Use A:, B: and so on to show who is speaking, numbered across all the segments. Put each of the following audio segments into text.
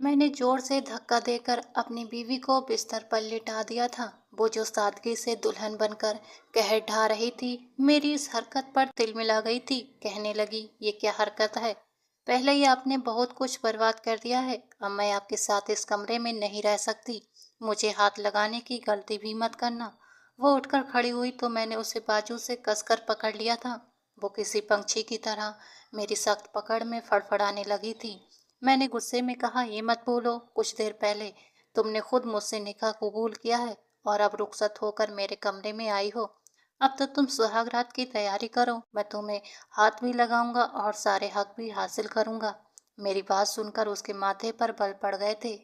A: میں نے जोर से धक्का देकर अपनी बीवी को बिस्तर पर लिटा दिया था। वो जो सादगी से दुल्हन बनकर कहर ढा रही थी, मेरी इस हरकत पर तिलमिला गई थी। कहने लगी, ये क्या हरकत है? पहले ही आपने बहुत कुछ बर्बाद कर दिया है। अब मैं आपके साथ इस कमरे में नहीं रह सकती। मुझे हाथ लगाने की गलती भी मत करना। वो उठकर खड़ी हुई तो मैंने उसे बाजू से कसकर पकड़ लिया था। वो किसी पंछी की तरह मेरी सख्त पकड़ में फड़फड़ाने लगी थी। मैंने गुस्से में कहा, ये मत बोलो, कुछ देर पहले तुमने खुद मुझसे निकाह कबूल किया है और अब रुखसत होकर मेरे कमरे में आई हो। अब तो तुम सुहाग रात की तैयारी करो। मैं तुम्हें हाथ भी लगाऊंगा और सारे हक भी हासिल करूंगा। मेरी बात सुनकर उसके माथे पर बल पड़ गए थे।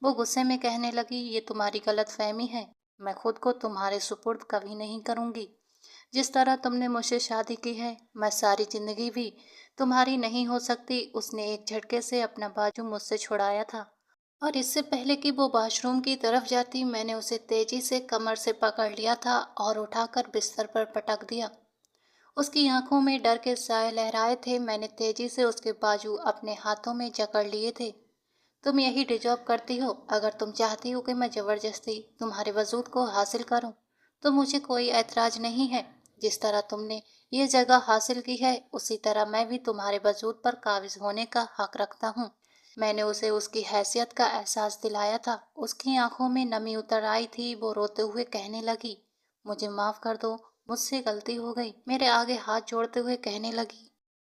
A: वो गुस्से में कहने लगी, ये तुम्हारी गलत फहमी है। मैं खुद को तुम्हारे सुपुर्द कभी नहीं करूंगी। जिस तरह तुमने मुझसे शादी की है, मैं सारी जिंदगी भी तुम्हारी नहीं हो सकती। उसने एक झटके से अपना बाजू मुझसे छुड़ाया था और इससे पहले कि वो वॉशरूम की तरफ जाती, मैंने उसे तेजी से कमर से पकड़ लिया था और उठाकर बिस्तर पर पटक दिया। उसकी आंखों में डर के साए लहराए थे। मैंने तेजी से उसके बाजू अपने हाथों में जकड़ लिए थे। तुम यही डिजर्व करती हो। अगर तुम चाहती हो कि मैं जबरदस्ती तुम्हारे वजूद को हासिल करूं, तो मुझे कोई ऐतराज नहीं है। जिस तरह तुमने ये जगह हासिल की है, उसी तरह मैं भी तुम्हारे वजूद पर काबिज होने का हक रखता हूँ। मैंने उसे उसकी हैसियत का एहसास दिलाया था। उसकी आंखों में नमी उतर आई थी। वो रोते हुए कहने लगी, मुझे माफ कर दो, मुझसे गलती हो गई। मेरे आगे हाथ जोड़ते हुए कहने लगी,